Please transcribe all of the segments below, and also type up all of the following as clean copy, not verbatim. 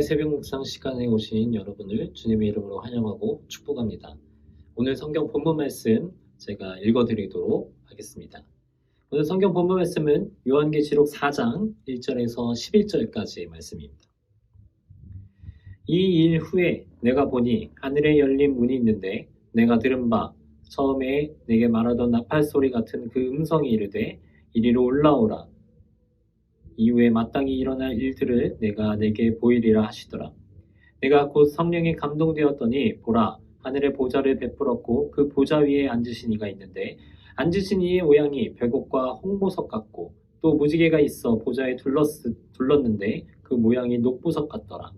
새벽 묵상 시간에 오신 여러분을 주님의 이름으로 환영하고 축복합니다. 오늘 성경 본문 말씀 제가 읽어드리도록 하겠습니다. 오늘 성경 본문 말씀은 요한계시록 4장 1절에서 11절까지의 말씀입니다. 이 일 후에 내가 보니 하늘에 열린 문이 있는데 내가 들은 바 처음에 내게 말하던 나팔 소리 같은 그 음성이 이르되 이리로 올라오라. 이후에 마땅히 일어날 일들을 내게 보이리라 하시더라. 내가 곧 성령에 감동되었더니 보라, 하늘의 보좌를 베풀었고 그 보좌 위에 앉으신 이가 있는데 앉으신 이의 모양이 벽옥과 홍보석 같고 또 무지개가 있어 보좌에 둘렀는데 그 모양이 녹보석 같더라.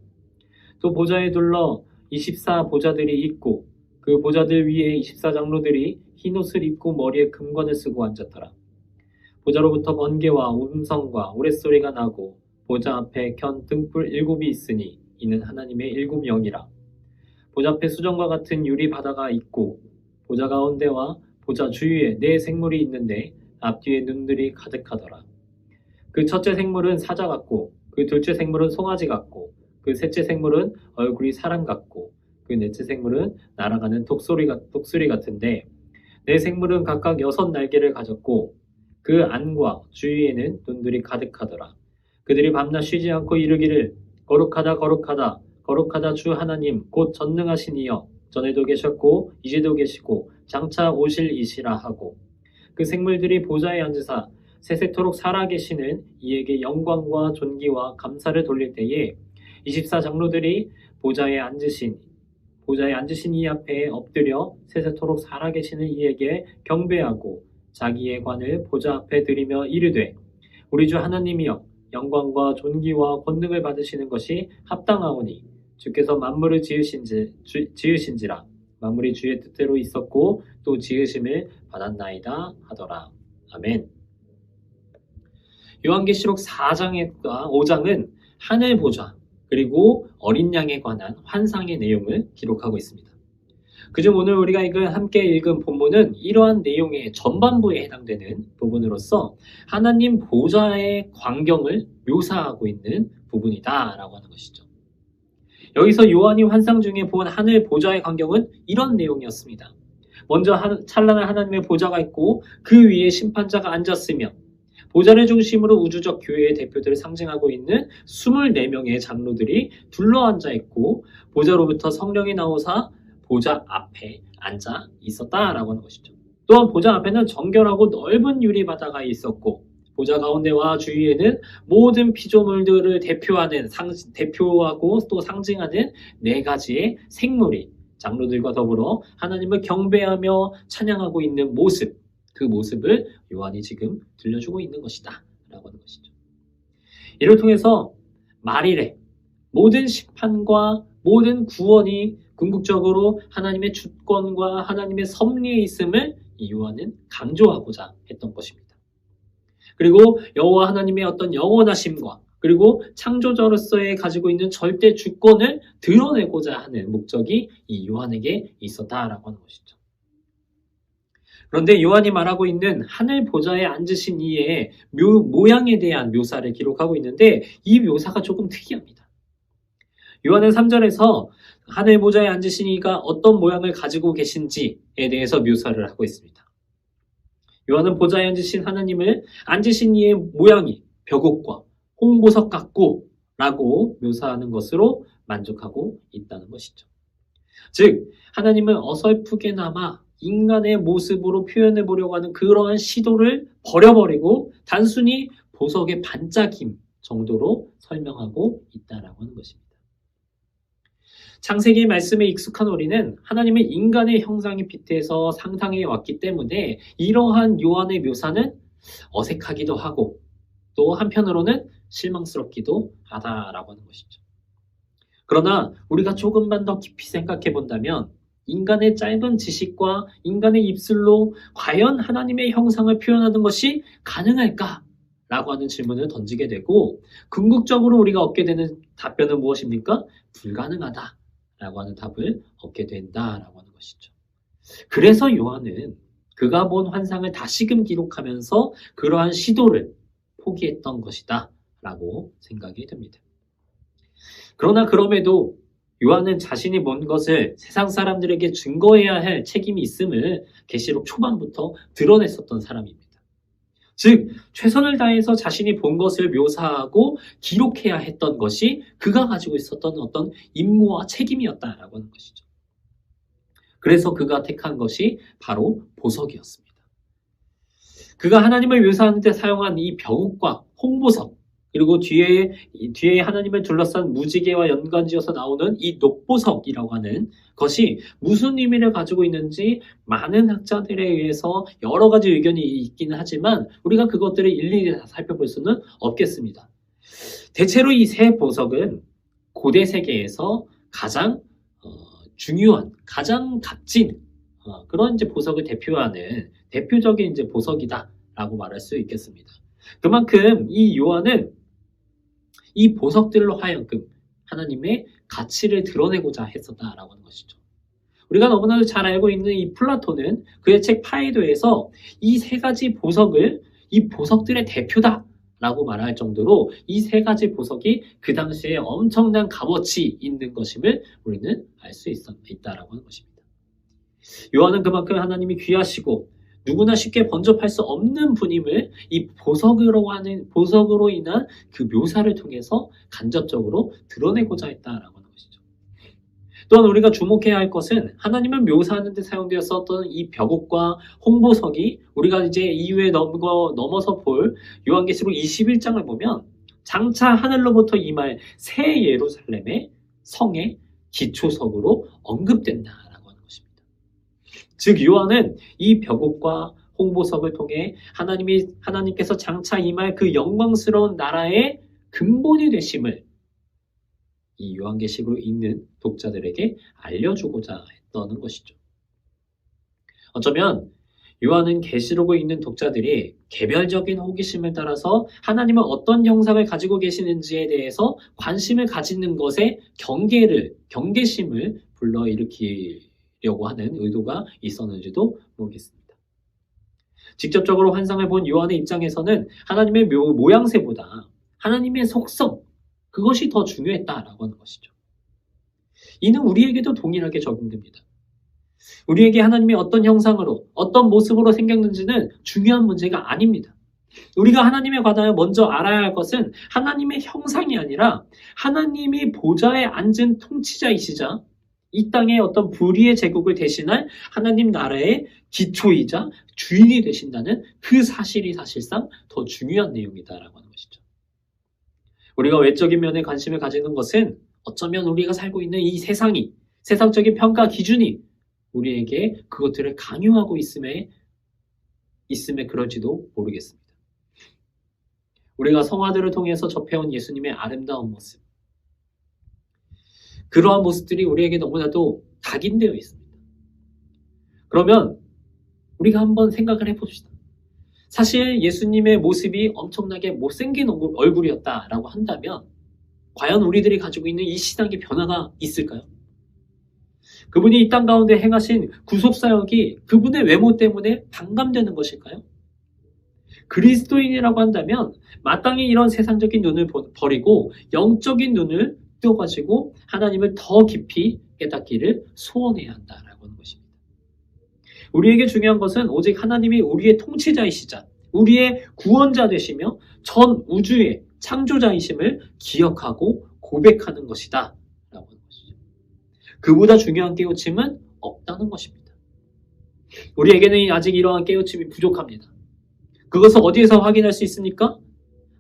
또 보좌에 둘러 24 보좌들이 있고 그 보좌들 위에 24 장로들이 흰 옷을 입고 머리에 금관을 쓰고 앉았더라. 보좌로부터 번개와 음성과 우레소리가 나고 보좌 앞에 켠 등불 7이 있으니 이는 하나님의 7 영이라. 보좌 앞에 수정과 같은 유리 바다가 있고 보좌 가운데와 보좌 주위에 4 생물이 있는데 앞뒤에 눈들이 가득하더라. 그 첫째 생물은 사자 같고 그 둘째 생물은 송아지 같고 그 셋째 생물은 얼굴이 사람 같고 그 넷째 생물은 날아가는 독수리 같은데 4 생물은 각각 6 날개를 가졌고 그 안과 주위에는 눈들이 가득하더라. 그들이 밤낮 쉬지 않고 이르기를 거룩하다 거룩하다 거룩하다 주 하나님 곧 전능하신 이여 전에도 계셨고 이제도 계시고 장차 오실 이시라 하고 그 생물들이 보좌에 앉으사 세세토록 살아계시는 이에게 영광과 존귀와 감사를 돌릴 때에 24 장로들이 보좌에 앉으신 이 앞에 엎드려 세세토록 살아계시는 이에게 경배하고 자기의 관을 보좌 앞에 드리며 이르되 우리 주 하나님이여 영광과 존귀와 권능을 받으시는 것이 합당하오니 주께서 만물을 지으신지라 만물이 주의 뜻대로 있었고 또 지으심을 받았나이다 하더라. 아멘. 요한계시록 4장과 5장은 하늘 보좌 그리고 어린 양에 관한 환상의 내용을 기록하고 있습니다. 그중 오늘 우리가 함께 읽은 본문은 이러한 내용의 전반부에 해당되는 부분으로서 하나님 보좌의 광경을 묘사하고 있는 부분이다라고 하는 것이죠. 여기서 요한이 환상 중에 본 하늘 보좌의 광경은 이런 내용이었습니다. 먼저 찬란한 하나님의 보좌가 있고 그 위에 심판자가 앉았으며 보좌를 중심으로 우주적 교회의 대표들을 상징하고 있는 24명의 장로들이 둘러앉아 있고 보좌로부터 성령이 나오사 보좌 앞에 앉아 있었다라고 하는 것이죠. 또한 보좌 앞에는 정결하고 넓은 유리바다가 있었고 보좌 가운데와 주위에는 모든 피조물들을 대표하고 또 상징하는 4가지의 생물이 장로들과 더불어 하나님을 경배하며 찬양하고 있는 모습, 그 모습을 요한이 지금 들려주고 있는 것이다 라고 하는 것이죠. 이를 통해서 말일에 모든 심판과 모든 구원이 궁극적으로 하나님의 주권과 하나님의 섭리에 있음을 이 요한은 강조하고자 했던 것입니다. 그리고 여호와 하나님의 어떤 영원하심과 그리고 창조자로서의 가지고 있는 절대 주권을 드러내고자 하는 목적이 이 요한에게 있었다라고 하는 것이죠. 그런데 요한이 말하고 있는 하늘 보좌에 앉으신 이의 모양에 대한 묘사를 기록하고 있는데 이 묘사가 조금 특이합니다. 요한은 3절에서 하늘 보좌에 앉으신 이가 어떤 모양을 가지고 계신지에 대해서 묘사를 하고 있습니다. 요한은 보좌에 앉으신 하나님을 앉으신 이의 모양이 벽옥과 홍보석 같고 라고 묘사하는 것으로 만족하고 있다는 것이죠. 즉 하나님은 어설프게나마 인간의 모습으로 표현해 보려고 하는 그러한 시도를 버려버리고 단순히 보석의 반짝임 정도로 설명하고 있다라고 하는 것입니다. 창세기 말씀에 익숙한 우리는 하나님의 인간의 형상이 빗대서 상상해 왔기 때문에 이러한 요한의 묘사는 어색하기도 하고 또 한편으로는 실망스럽기도 하다라고 하는 것이죠. 그러나 우리가 조금만 더 깊이 생각해 본다면 인간의 짧은 지식과 인간의 입술로 과연 하나님의 형상을 표현하는 것이 가능할까? 라고 하는 질문을 던지게 되고 궁극적으로 우리가 얻게 되는 답변은 무엇입니까? 불가능하다 라고 하는 답을 얻게 된다라고 하는 것이죠. 그래서 요한은 그가 본 환상을 다시금 기록하면서 그러한 시도를 포기했던 것이다 라고 생각이 됩니다. 그러나 그럼에도 요한은 자신이 본 것을 세상 사람들에게 증거해야 할 책임이 있음을 계시록 초반부터 드러냈었던 사람입니다. 즉 최선을 다해서 자신이 본 것을 묘사하고 기록해야 했던 것이 그가 가지고 있었던 어떤 임무와 책임이었다라고 하는 것이죠. 그래서 그가 택한 것이 바로 보석이었습니다. 그가 하나님을 묘사하는 데 사용한 이 벼룩과 홍보석, 그리고 뒤에 하나님을 둘러싼 무지개와 연관지어서 나오는 이 녹보석이라고 하는 것이 무슨 의미를 가지고 있는지 많은 학자들에 의해서 여러 가지 의견이 있기는 하지만 우리가 그것들을 일일이 다 살펴볼 수는 없겠습니다. 대체로 이 세 보석은 고대 세계에서 가장 중요한, 가장 값진 그런 이제 보석을 대표하는 대표적인 이제 보석이다라고 말할 수 있겠습니다. 그만큼 이 요한은 이 보석들로 하여금 하나님의 가치를 드러내고자 했었다라고 하는 것이죠. 우리가 너무나도 잘 알고 있는 이 플라톤은 그의 책 파이도에서 이 세 가지 보석을 이 보석들의 대표다라고 말할 정도로 이 세 가지 보석이 그 당시에 엄청난 값어치 있는 것임을 우리는 알 수 있다라고 하는 것입니다. 요한은 그만큼 하나님이 귀하시고 누구나 쉽게 번접할 수 없는 분임을 이 보석으로 인한 그 묘사를 통해서 간접적으로 드러내고자 했다라고 하는 것이죠. 또한 우리가 주목해야 할 것은 하나님을 묘사하는 데 사용되었었던 이 벼곡과 홍보석이 우리가 이제 이후에 넘어서 볼 요한계시록 21장을 보면 장차 하늘로부터 임할 새 예루살렘의 성의 기초석으로 언급된다. 즉 요한은 이 벼곡과 홍보석을 통해 하나님께서 장차 임할 그 영광스러운 나라의 근본이 되심을 이 요한계시록을 읽는 독자들에게 알려주고자 했던 것이죠. 어쩌면 요한은 계시록을 읽는 독자들이 개별적인 호기심을 따라서 하나님은 어떤 형상을 가지고 계시는지에 대해서 관심을 가지는 것에 경계심을 불러일으키려고 하는 의도가 있었는지도 모르겠습니다. 직접적으로 환상을 본 요한의 입장에서는 하나님의 모양새보다 하나님의 속성, 그것이 더 중요했다라고 하는 것이죠. 이는 우리에게도 동일하게 적용됩니다. 우리에게 하나님이 어떤 형상으로, 어떤 모습으로 생겼는지는 중요한 문제가 아닙니다. 우리가 하나님에 관하여 먼저 알아야 할 것은 하나님의 형상이 아니라 하나님이 보좌에 앉은 통치자이시자 이 땅의 어떤 불의의 제국을 대신할 하나님 나라의 기초이자 주인이 되신다는 그 사실이 사실상 더 중요한 내용이다라고 하는 것이죠. 우리가 외적인 면에 관심을 가지는 것은 어쩌면 우리가 살고 있는 이 세상이, 세상적인 평가 기준이 우리에게 그것들을 강요하고 있음에 그럴지도 모르겠습니다. 우리가 성화들을 통해서 접해온 예수님의 아름다운 모습, 그러한 모습들이 우리에게 너무나도 각인되어 있습니다. 그러면 우리가 한번 생각을 해봅시다. 사실 예수님의 모습이 엄청나게 못생긴 얼굴이었다라고 한다면 과연 우리들이 가지고 있는 이 신앙의 변화가 있을까요? 그분이 이 땅 가운데 행하신 구속사역이 그분의 외모 때문에 반감되는 것일까요? 그리스도인이라고 한다면 마땅히 이런 세상적인 눈을 버리고 영적인 눈을 띄워가지고 하나님을 더 깊이 깨닫기를 소원해야 한다라고 하는 것입니다. 우리에게 중요한 것은 오직 하나님이 우리의 통치자이시자 우리의 구원자 되시며 전 우주의 창조자이심을 기억하고 고백하는 것이다 라고 하는 것이죠. 그보다 중요한 깨우침은 없다는 것입니다. 우리에게는 아직 이러한 깨우침이 부족합니다. 그것을 어디에서 확인할 수 있습니까?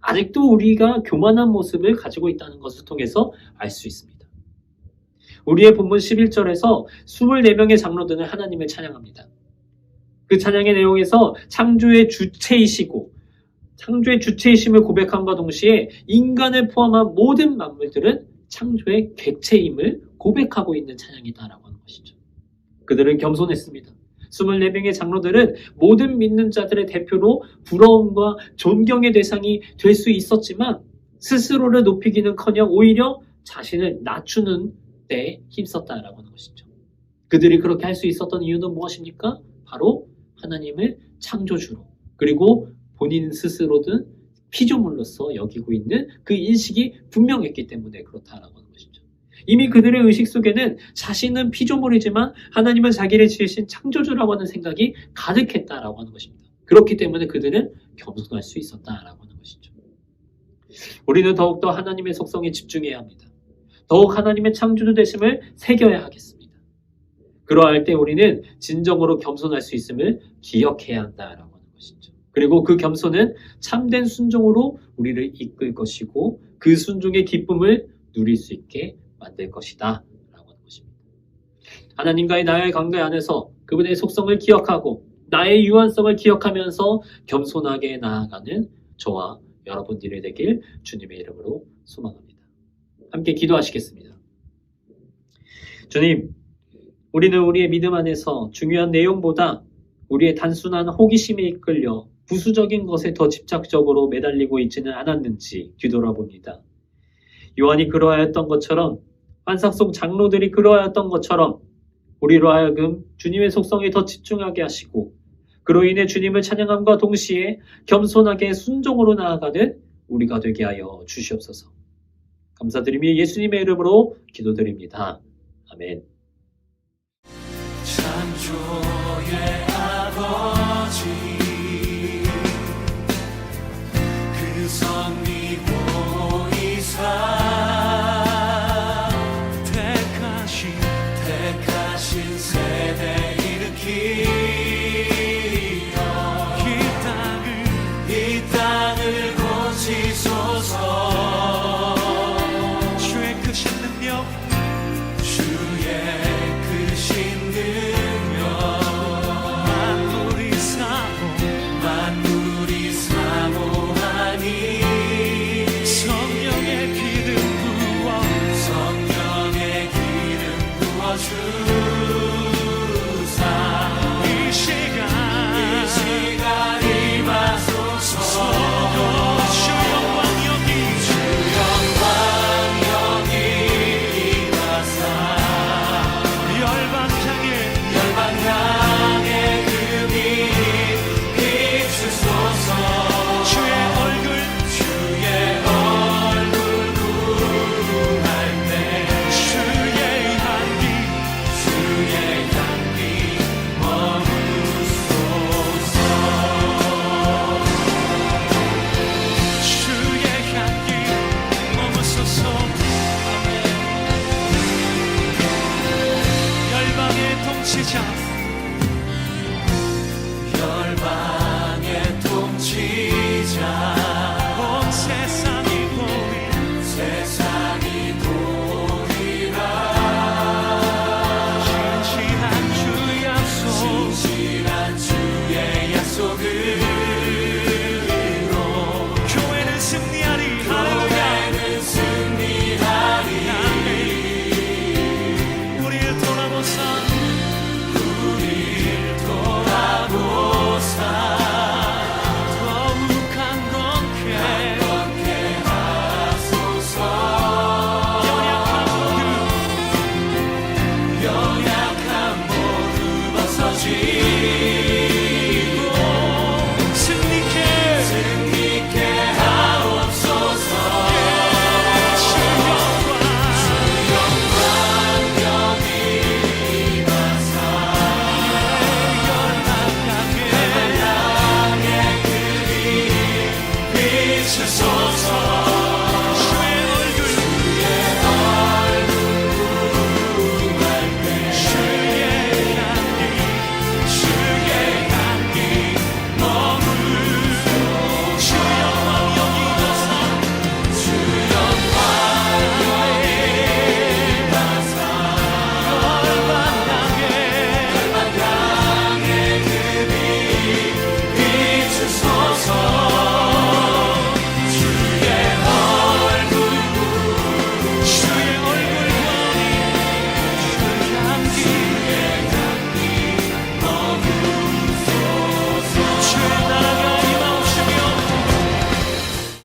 아직도 우리가 교만한 모습을 가지고 있다는 것을 통해서 알 수 있습니다. 우리의 본문 11절에서 24명의 장로들은 하나님을 찬양합니다. 그 찬양의 내용에서 창조의 주체이심을 고백함과 동시에 인간을 포함한 모든 만물들은 창조의 객체임을 고백하고 있는 찬양이다라고 하는 것이죠. 그들은 겸손했습니다. 24명의 장로들은 모든 믿는 자들의 대표로 부러움과 존경의 대상이 될 수 있었지만 스스로를 높이기는커녕 오히려 자신을 낮추는 데 힘썼다라고 하는 것이죠. 그들이 그렇게 할 수 있었던 이유는 무엇입니까? 바로 하나님을 창조주로 그리고 본인 스스로든 피조물로서 여기고 있는 그 인식이 분명했기 때문에 그렇다라고 하는 것이죠. 이미 그들의 의식 속에는 자신은 피조물이지만 하나님은 자기를 지으신 창조주라고 하는 생각이 가득했다라고 하는 것입니다. 그렇기 때문에 그들은 겸손할 수 있었다라고 하는 것이죠. 우리는 더욱더 하나님의 속성에 집중해야 합니다. 더욱 하나님의 창조주 되심을 새겨야 하겠습니다. 그러할 때 우리는 진정으로 겸손할 수 있음을 기억해야 한다라고 하는 것이죠. 그리고 그 겸손은 참된 순종으로 우리를 이끌 것이고 그 순종의 기쁨을 누릴 수 있게 만들 것이다 라고 하는 것입니다. 하나님과의 나의 관계 안에서 그분의 속성을 기억하고 나의 유한성을 기억하면서 겸손하게 나아가는 저와 여러분들이 되길 주님의 이름으로 소망합니다. 함께 기도하시겠습니다. 주님, 우리는 우리의 믿음 안에서 중요한 내용보다 우리의 단순한 호기심에 이끌려 부수적인 것에 더 집착적으로 매달리고 있지는 않았는지 뒤돌아봅니다. 요한이 그러하였던 것처럼 환상 속 장로들이 그러하였던 것처럼 우리로 하여금 주님의 속성에 더 집중하게 하시고 그로 인해 주님을 찬양함과 동시에 겸손하게 순종으로 나아가는 우리가 되게 하여 주시옵소서. 감사드리며 예수님의 이름으로 기도드립니다. 아멘. 창조의 아버지 그 섭리 보이사 택하신 세대 일으키어 이 땅을 고치소서. 주의 크신 능력 만물이 사모하니 성령의 기름 부어주사 이 시간 임하소서. 주 영광 여기 임하사 열방 향해 금이 비추소서. 주의 얼굴 구할 때 주의 향기 머무소서. 주의 향기 머무소서. 열방의 통치자